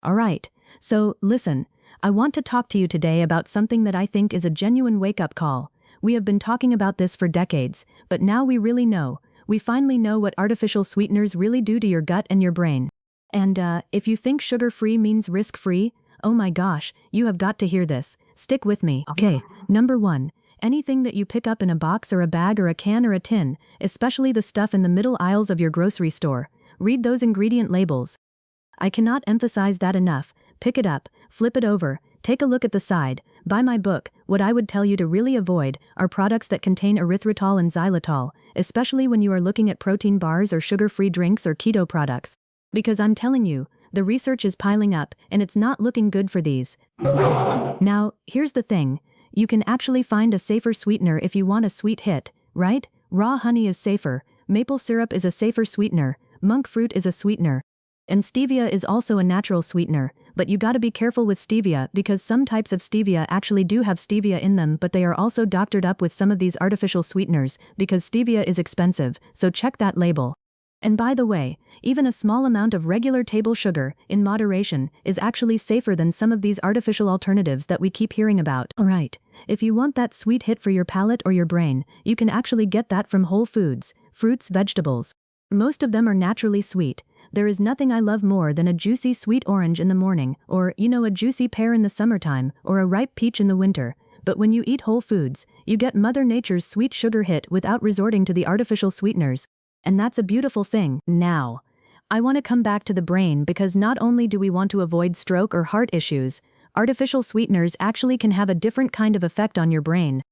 Alright, so listen, I want to talk to you today about something that I think is a genuine wake-up call. We have been talking about this for decades, but now we really know. We finally know what artificial sweeteners really do to your gut and your brain. And if you think sugar-free means risk-free, oh my gosh, you have got to hear this. Stick with me. Okay, number 1. Anything that you pick up in a box or a bag or a can or a tin, especially the stuff in the middle aisles of your grocery store, read those ingredient labels. I cannot emphasize that enough. Pick it up, flip it over, take a look at the side. Buy my book. What I would tell you to really avoid are products that contain erythritol and xylitol, especially when you are looking at protein bars or sugar-free drinks or keto products. Because I'm telling you, the research is piling up and it's not looking good for these. Now, here's the thing. You can actually find a safer sweetener if you want a sweet hit, right? Raw honey is safer, maple syrup is a safer sweetener, monk fruit is a sweetener. And stevia is also a natural sweetener, but you gotta be careful with stevia because some types of stevia actually do have stevia in them, but they are also doctored up with some of these artificial sweeteners because stevia is expensive, so check that label. And by the way, even a small amount of regular table sugar, in moderation, is actually safer than some of these artificial alternatives that we keep hearing about. Alright, if you want that sweet hit for your palate or your brain, you can actually get that from whole foods, fruits, vegetables. Most of them are naturally sweet. There is nothing I love more than a juicy sweet orange in the morning, or, a juicy pear in the summertime, or a ripe peach in the winter. But when you eat whole foods, you get Mother Nature's sweet sugar hit without resorting to the artificial sweeteners. And that's a beautiful thing. Now, I want to come back to the brain because not only do we want to avoid stroke or heart issues, artificial sweeteners actually can have a different kind of effect on your brain.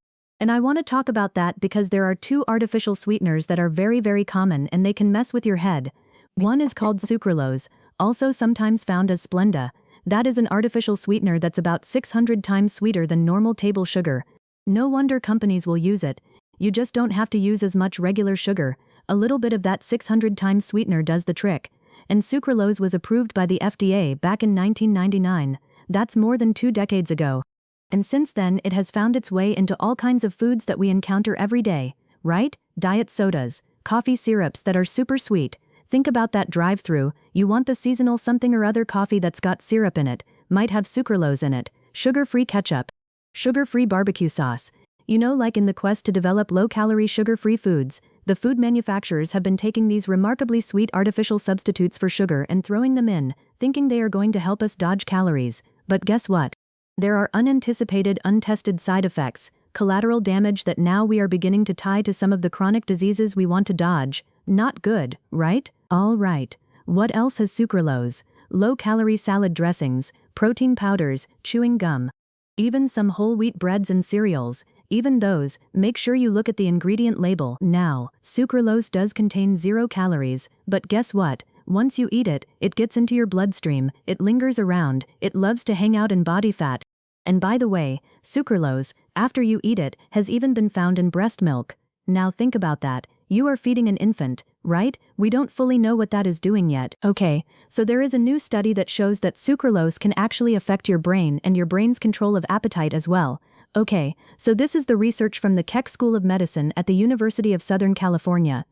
And I want to talk about that because there are 2 artificial sweeteners that are very, very common and they can mess with your head. One is called sucralose, also sometimes found as Splenda. That is an artificial sweetener that's about 600 times sweeter than normal table sugar. No wonder companies will use it. You just don't have to use as much regular sugar. A little bit of that 600 times sweetener does the trick. And sucralose was approved by the FDA back in 1999. That's more than 2 decades ago. And since then it has found its way into all kinds of foods that we encounter every day, right? Diet sodas, coffee syrups that are super sweet. Think about that drive-through. You want the seasonal something or other coffee that's got syrup in it, might have sucralose in it, sugar-free ketchup, sugar-free barbecue sauce. Like in the quest to develop low-calorie sugar-free foods, the food manufacturers have been taking these remarkably sweet artificial substitutes for sugar and throwing them in, thinking they are going to help us dodge calories. But guess what? There are unanticipated, untested side effects, collateral damage that now we are beginning to tie to some of the chronic diseases we want to dodge. Not good, right? All right. What else has sucralose? Low-calorie salad dressings, protein powders, chewing gum. Even some whole wheat breads and cereals. Even those, make sure you look at the ingredient label. Now, sucralose does contain 0 calories, but guess what? Once you eat it, it gets into your bloodstream, it lingers around, it loves to hang out in body fat. And by the way, sucralose, after you eat it, has even been found in breast milk. Now think about that. You are feeding an infant, right? We don't fully know what that is doing yet. Okay, so there is a new study that shows that sucralose can actually affect your brain and your brain's control of appetite as well. Okay, so this is the research from the Keck School of Medicine at the University of Southern California.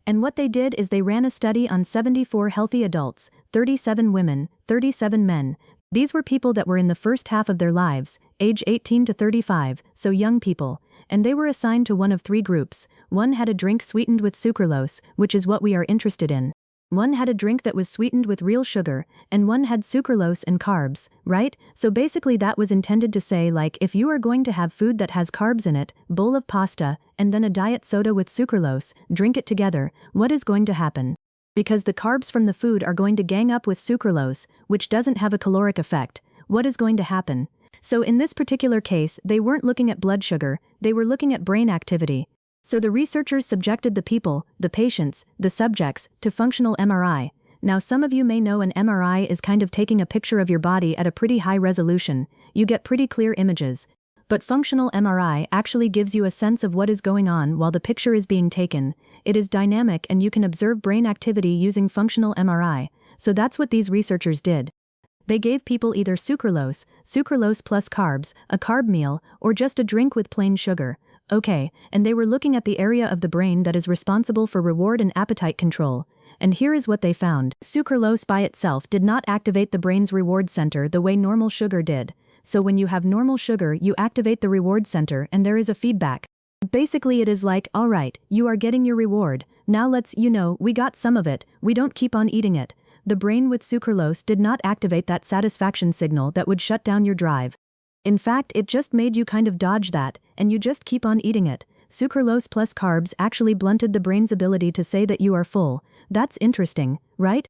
And what they did is they ran a study on 74 healthy adults, 37 women, 37 men. These were people that were in the first half of their lives, age 18 to 35, so young people. And they were assigned to one of 3 groups. One had a drink sweetened with sucralose, which is what we are interested in. One had a drink that was sweetened with real sugar, and one had sucralose and carbs, right? So basically that was intended to say if you are going to have food that has carbs in it, bowl of pasta, and then a diet soda with sucralose, drink it together, what is going to happen? Because the carbs from the food are going to gang up with sucralose, which doesn't have a caloric effect, what is going to happen? So in this particular case, they weren't looking at blood sugar, they were looking at brain activity. So the researchers subjected the people, the patients, the subjects, to functional MRI. Now some of you may know an MRI is kind of taking a picture of your body at a pretty high resolution. You get pretty clear images. But functional MRI actually gives you a sense of what is going on while the picture is being taken. It is dynamic and you can observe brain activity using functional MRI. So that's what these researchers did. They gave people either sucralose, sucralose plus carbs, a carb meal, or just a drink with plain sugar. Okay, and they were looking at the area of the brain that is responsible for reward and appetite control. and here is what they found. Sucralose by itself did not activate the brain's reward center the way normal sugar did. So when you have normal sugar, you activate the reward center and there is a feedback. Basically it is like, alright, you are getting your reward, now let's, we got some of it, we don't keep on eating it. The brain with sucralose did not activate that satisfaction signal that would shut down your drive. In fact, it just made you kind of dodge that, and you just keep on eating it. Sucralose plus carbs actually blunted the brain's ability to say that you are full. That's interesting, right?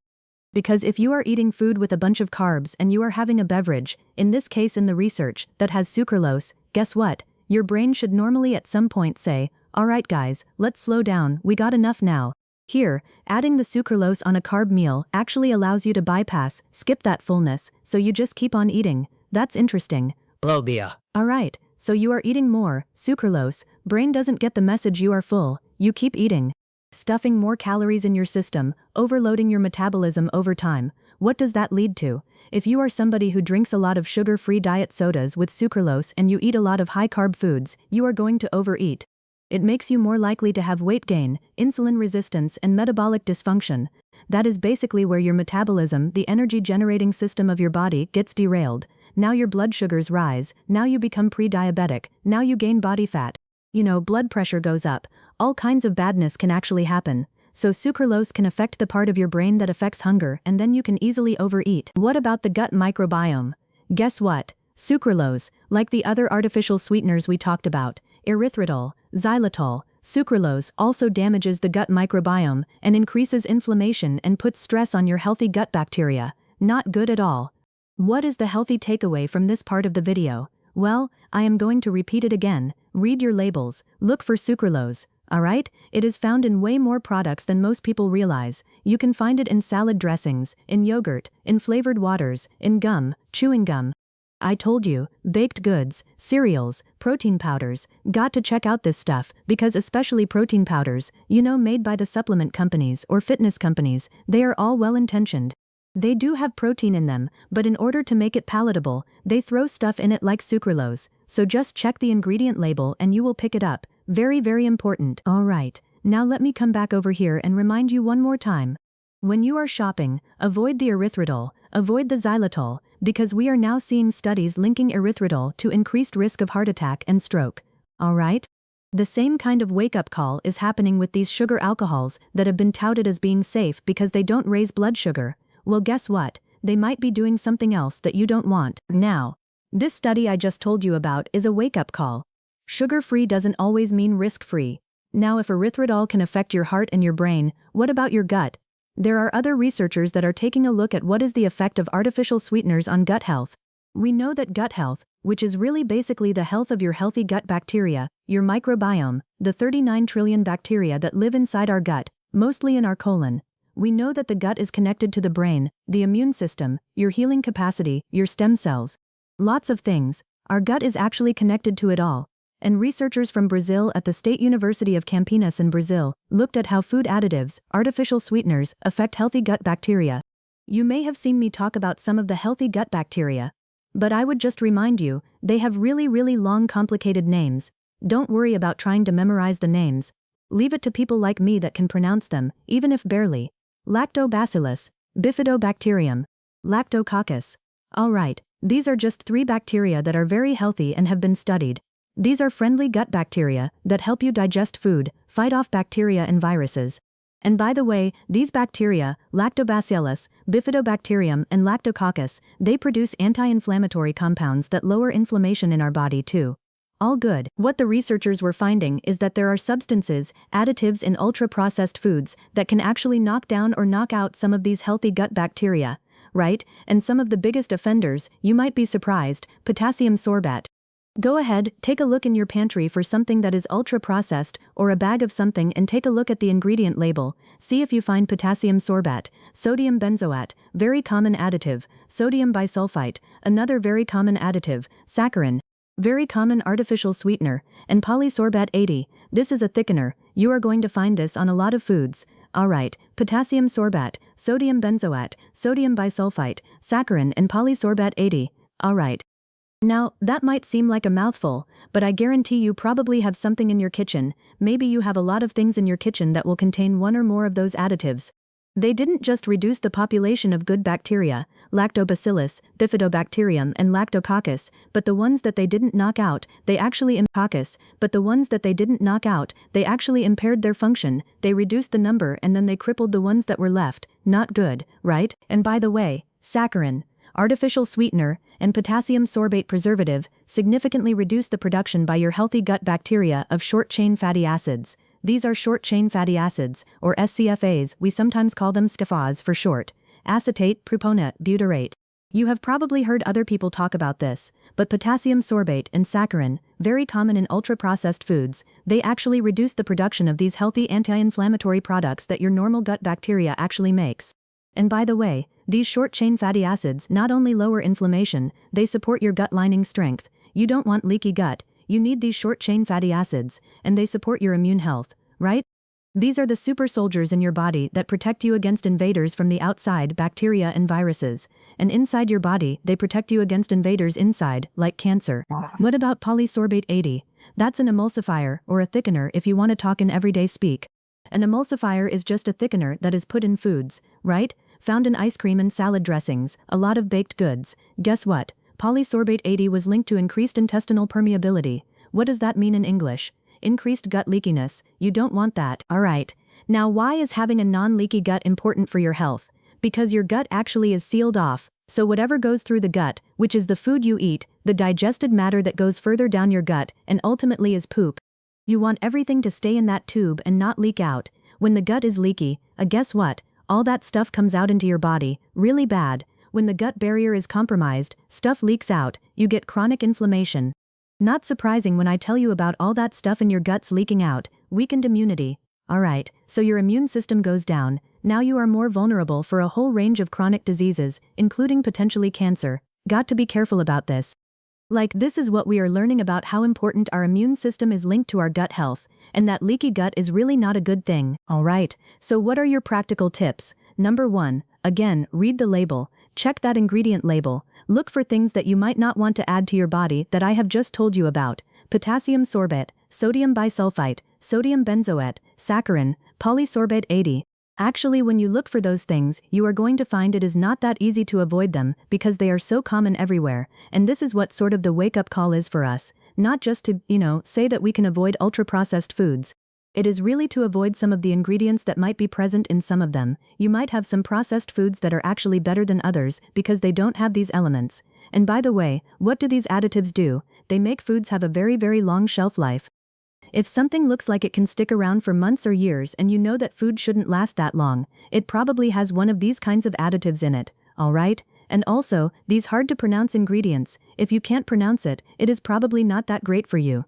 Because if you are eating food with a bunch of carbs and you are having a beverage, in this case in the research, that has sucralose, guess what? Your brain should normally at some point say, alright guys, let's slow down, we got enough now. Here, adding the sucralose on a carb meal actually allows you to skip that fullness, so you just keep on eating. That's interesting. Lobia. Alright, so you are eating more, sucralose, brain doesn't get the message you are full, you keep eating. Stuffing more calories in your system, overloading your metabolism over time. What does that lead to? If you are somebody who drinks a lot of sugar-free diet sodas with sucralose and you eat a lot of high-carb foods, you are going to overeat. It makes you more likely to have weight gain, insulin resistance and metabolic dysfunction. That is basically where your metabolism, the energy-generating system of your body, gets derailed. Now your blood sugars rise, now you become pre-diabetic, now you gain body fat. Blood pressure goes up. All kinds of badness can actually happen. So sucralose can affect the part of your brain that affects hunger and then you can easily overeat. What about the gut microbiome? Guess what? Sucralose, like the other artificial sweeteners we talked about, erythritol, xylitol, sucralose also damages the gut microbiome and increases inflammation and puts stress on your healthy gut bacteria. Not good at all. What is the healthy takeaway from this part of the video? Well, I am going to repeat it again. Read your labels, look for sucralose. Alright, it is found in way more products than most people realize. You can find it in salad dressings, in yogurt, in flavored waters, in gum, chewing gum. I told you, baked goods, cereals, protein powders, got to check out this stuff, because especially protein powders, made by the supplement companies or fitness companies, they are all well-intentioned. They do have protein in them, but in order to make it palatable, they throw stuff in it like sucralose, so just check the ingredient label and you will pick it up. Very, very important. Alright, now let me come back over here and remind you one more time. When you are shopping, avoid the erythritol, avoid the xylitol, because we are now seeing studies linking erythritol to increased risk of heart attack and stroke. Alright? The same kind of wake-up call is happening with these sugar alcohols that have been touted as being safe because they don't raise blood sugar. Well, guess what? They might be doing something else that you don't want. Now, this study I just told you about is a wake-up call. Sugar-free doesn't always mean risk-free. Now if erythritol can affect your heart and your brain, what about your gut? There are other researchers that are taking a look at what is the effect of artificial sweeteners on gut health. We know that gut health, which is really basically the health of your healthy gut bacteria, your microbiome, the 39 trillion bacteria that live inside our gut, mostly in our colon. We know that the gut is connected to the brain, the immune system, your healing capacity, your stem cells. Lots of things. Our gut is actually connected to it all. And researchers from Brazil at the State University of Campinas in Brazil looked at how food additives, artificial sweeteners, affect healthy gut bacteria. You may have seen me talk about some of the healthy gut bacteria. But I would just remind you, they have really, really long complicated names. Don't worry about trying to memorize the names. Leave it to people like me that can pronounce them, even if barely. Lactobacillus, bifidobacterium, lactococcus. Alright, these are just 3 bacteria that are very healthy and have been studied. These are friendly gut bacteria that help you digest food, fight off bacteria and viruses. And by the way, these bacteria, Lactobacillus, Bifidobacterium, and Lactococcus, they produce anti-inflammatory compounds that lower inflammation in our body too. All good. What the researchers were finding is that there are substances, additives in ultra-processed foods that can actually knock down or knock out some of these healthy gut bacteria, right? And some of the biggest offenders, you might be surprised, potassium sorbate. Go ahead, take a look in your pantry for something that is ultra-processed, or a bag of something and take a look at the ingredient label, see if you find potassium sorbate, sodium benzoate, very common additive, sodium bisulfite, another very common additive, saccharin, very common artificial sweetener, and polysorbate 80, this is a thickener, you are going to find this on a lot of foods. Alright, potassium sorbate, sodium benzoate, sodium bisulfite, saccharin and polysorbate 80, alright. Now, that might seem like a mouthful, but I guarantee you probably have something in your kitchen, maybe you have a lot of things in your kitchen that will contain one or more of those additives. They didn't just reduce the population of good bacteria, lactobacillus, bifidobacterium and lactococcus, but the ones that they didn't knock out, they actually impaired their function, they reduced the number and then they crippled the ones that were left. Not good, right? And by the way, saccharin, artificial sweetener, and potassium sorbate preservative significantly reduce the production by your healthy gut bacteria of short-chain fatty acids. These are short-chain fatty acids, or SCFAs, we sometimes call them SCFAs for short. Acetate, proponate, butyrate. You have probably heard other people talk about this, but potassium sorbate and saccharin, very common in ultra-processed foods, they actually reduce the production of these healthy anti-inflammatory products that your normal gut bacteria actually makes. And by the way, these short-chain fatty acids not only lower inflammation, they support your gut lining strength. You don't want leaky gut, you need these short-chain fatty acids, and they support your immune health, right? These are the super soldiers in your body that protect you against invaders from the outside, bacteria and viruses. And inside your body, they protect you against invaders inside, like cancer. What about polysorbate 80? That's an emulsifier, or a thickener if you want to talk in everyday speak. An emulsifier is just a thickener that is put in foods, right? Found in ice cream and salad dressings, a lot of baked goods. Guess what? Polysorbate 80 was linked to increased intestinal permeability. What does that mean in English? Increased gut leakiness. You don't want that. Alright. Now why is having a non-leaky gut important for your health? Because your gut actually is sealed off, so whatever goes through the gut, which is the food you eat, the digested matter that goes further down your gut, and ultimately is poop. You want everything to stay in that tube and not leak out. When the gut is leaky, guess what? All that stuff comes out into your body, really bad. When the gut barrier is compromised, stuff leaks out, you get chronic inflammation. Not surprising when I tell you about all that stuff in your guts leaking out, weakened immunity. Alright, so your immune system goes down, now you are more vulnerable for a whole range of chronic diseases, including potentially cancer. Got to be careful about this. Like, this is what we are learning about how important our immune system is linked to our gut health, and that leaky gut is really not a good thing. Alright, so what are your practical tips? Number 1, again, read the label, check that ingredient label, look for things that you might not want to add to your body that I have just told you about. Potassium sorbate, sodium bisulfite, sodium benzoate, saccharin, polysorbate 80. Actually, when you look for those things, you are going to find it is not that easy to avoid them because they are so common everywhere, and this is what sort of the wake-up call is for us. Not just to, say that we can avoid ultra-processed foods. It is really to avoid some of the ingredients that might be present in some of them. You might have some processed foods that are actually better than others because they don't have these elements. And by the way, what do these additives do? They make foods have a very, very long shelf life. If something looks like it can stick around for months or years and you know that food shouldn't last that long, it probably has one of these kinds of additives in it, alright? And also, these hard to pronounce ingredients, if you can't pronounce it, it is probably not that great for you.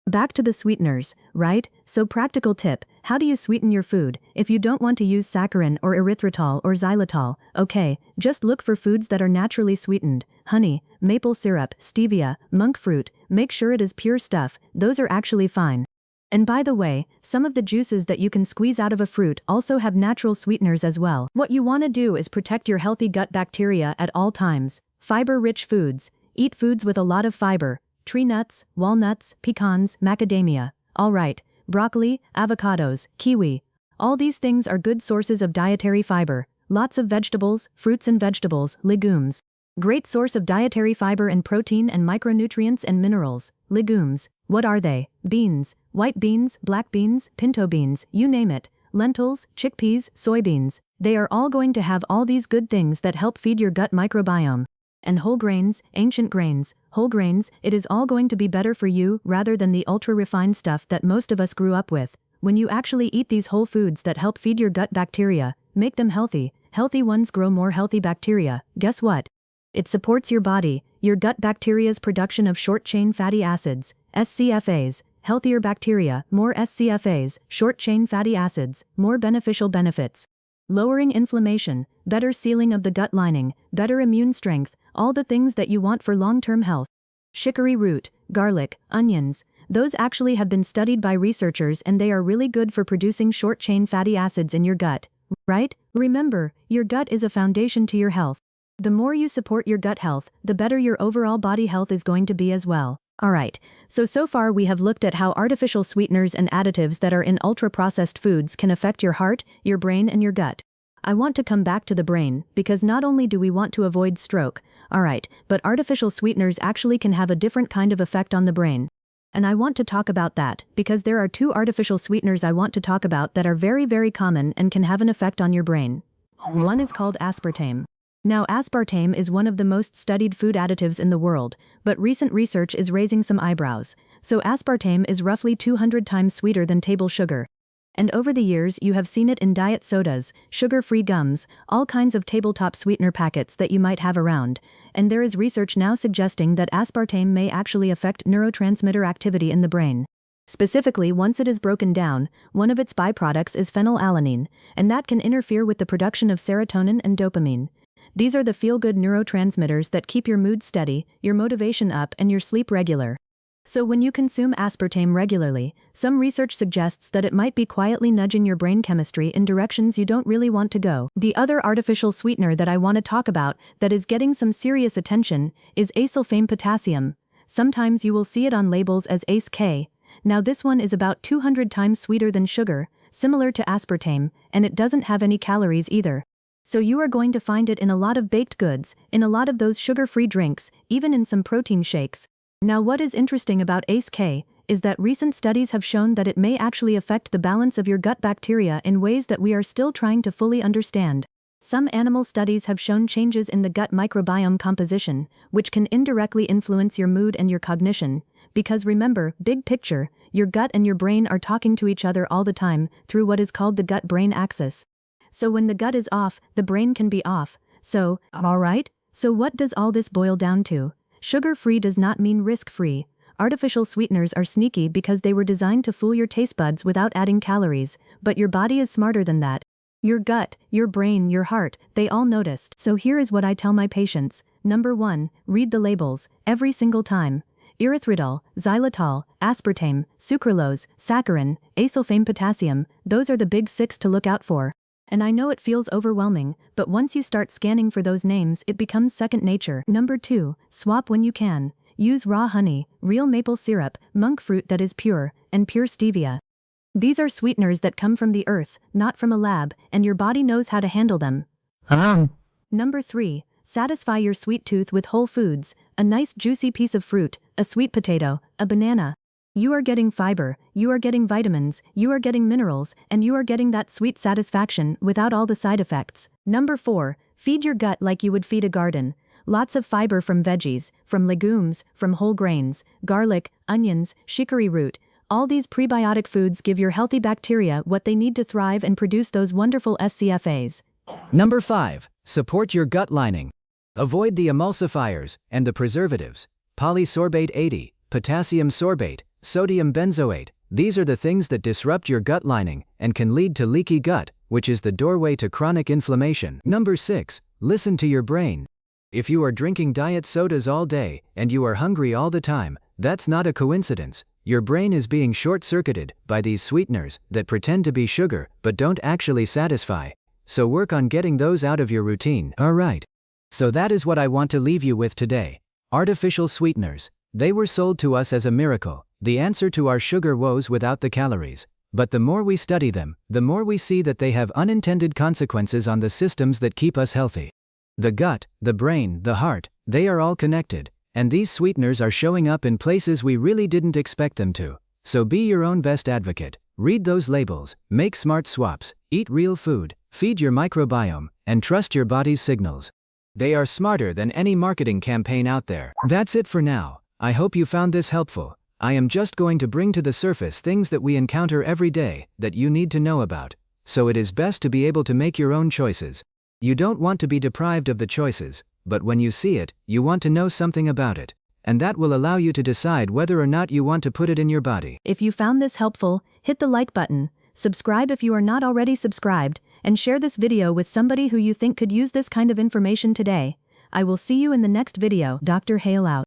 Back to the sweeteners, right? So practical tip, how do you sweeten your food? If you don't want to use saccharin or erythritol or xylitol, okay, just look for foods that are naturally sweetened. Honey, maple syrup, stevia, monk fruit, make sure it is pure stuff, those are actually fine. And by the way, some of the juices that you can squeeze out of a fruit also have natural sweeteners as well. What you want to do is protect your healthy gut bacteria at all times. Fiber-rich foods. Eat foods with a lot of fiber. Tree nuts, walnuts, pecans, macadamia. Alright, broccoli, avocados, kiwi. All these things are good sources of dietary fiber. Lots of vegetables, fruits and vegetables, legumes. Great source of dietary fiber and protein and micronutrients and minerals. Legumes. What are they? Beans. White beans, black beans, pinto beans, you name it. Lentils, chickpeas, soybeans. They are all going to have all these good things that help feed your gut microbiome. And whole grains, ancient grains, whole grains, it is all going to be better for you rather than the ultra-refined stuff that most of us grew up with. When you actually eat these whole foods that help feed your gut bacteria, make them healthy, healthy ones grow more healthy bacteria, guess what? It supports your body, your gut bacteria's production of short-chain fatty acids, SCFAs, healthier bacteria, more SCFAs, short-chain fatty acids, more beneficial benefits. Lowering inflammation, better sealing of the gut lining, better immune strength, all the things that you want for long-term health. Chicory root, garlic, onions, those actually have been studied by researchers and they are really good for producing short-chain fatty acids in your gut, right? Remember, your gut is a foundation to your health. The more you support your gut health, the better your overall body health is going to be as well. Alright, so far we have looked at how artificial sweeteners and additives that are in ultra-processed foods can affect your heart, your brain and your gut. I want to come back to the brain, because not only do we want to avoid stroke, alright, but artificial sweeteners actually can have a different kind of effect on the brain. And I want to talk about that, because there are two artificial sweeteners I want to talk about that are very, very common and can have an effect on your brain. One is called aspartame. Now aspartame is one of the most studied food additives in the world, but recent research is raising some eyebrows. So aspartame is roughly 200 times sweeter than table sugar. And over the years you have seen it in diet sodas, sugar-free gums, all kinds of tabletop sweetener packets that you might have around, and there is research now suggesting that aspartame may actually affect neurotransmitter activity in the brain. Specifically, once it is broken down, one of its byproducts is phenylalanine, and that can interfere with the production of serotonin and dopamine. These are the feel-good neurotransmitters that keep your mood steady, your motivation up and your sleep regular. So when you consume aspartame regularly, some research suggests that it might be quietly nudging your brain chemistry in directions you don't really want to go. The other artificial sweetener that I want to talk about that is getting some serious attention is acesulfame potassium. Sometimes you will see it on labels as ACE K. Now this one is about 200 times sweeter than sugar, similar to aspartame, and it doesn't have any calories either. So you are going to find it in a lot of baked goods, in a lot of those sugar-free drinks, even in some protein shakes. Now what is interesting about ACE K is that recent studies have shown that it may actually affect the balance of your gut bacteria in ways that we are still trying to fully understand. Some animal studies have shown changes in the gut microbiome composition, which can indirectly influence your mood and your cognition, because remember, big picture, your gut and your brain are talking to each other all the time through what is called the gut-brain axis. So when the gut is off, the brain can be off. So, alright? So what does all this boil down to? Sugar-free does not mean risk-free. Artificial sweeteners are sneaky because they were designed to fool your taste buds without adding calories, but your body is smarter than that. Your gut, your brain, your heart, they all noticed. So here is what I tell my patients. Number 1, read the labels, every single time. Erythritol, xylitol, aspartame, sucralose, saccharin, acesulfame potassium, those are the big 6 to look out for. And I know it feels overwhelming, but once you start scanning for those names it becomes second nature. Number 2, swap when you can. Use raw honey, real maple syrup, monk fruit that is pure, and pure stevia. These are sweeteners that come from the earth, not from a lab, and your body knows how to handle them. Number 3, satisfy your sweet tooth with whole foods, a nice juicy piece of fruit, a sweet potato, a banana. You are getting fiber, you are getting vitamins, you are getting minerals, and you are getting that sweet satisfaction without all the side effects. Number 4, feed your gut like you would feed a garden. Lots of fiber from veggies, from legumes, from whole grains, garlic, onions, chicory root. All these prebiotic foods give your healthy bacteria what they need to thrive and produce those wonderful SCFAs. Number 5, support your gut lining. Avoid the emulsifiers and the preservatives. Polysorbate 80, potassium sorbate, sodium benzoate, these are the things that disrupt your gut lining and can lead to leaky gut, which is the doorway to chronic inflammation. Number 6, listen to your brain. If you are drinking diet sodas all day and you are hungry all the time, that's not a coincidence. Your brain is being short-circuited by these sweeteners that pretend to be sugar but don't actually satisfy. So work on getting those out of your routine. Alright. So that is what I want to leave you with today. Artificial sweeteners. They were sold to us as a miracle, the answer to our sugar woes without the calories. But the more we study them, the more we see that they have unintended consequences on the systems that keep us healthy. The gut, the brain, the heart, they are all connected, and these sweeteners are showing up in places we really didn't expect them to. So be your own best advocate, read those labels, make smart swaps, eat real food, feed your microbiome, and trust your body's signals. They are smarter than any marketing campaign out there. That's it for now. I hope you found this helpful. I am just going to bring to the surface things that we encounter every day that you need to know about. So it is best to be able to make your own choices. You don't want to be deprived of the choices, but when you see it, you want to know something about it. and that will allow you to decide whether or not you want to put it in your body. If you found this helpful, hit the like button, subscribe if you are not already subscribed, and share this video with somebody who you think could use this kind of information today. I will see you in the next video. Dr. Hale out.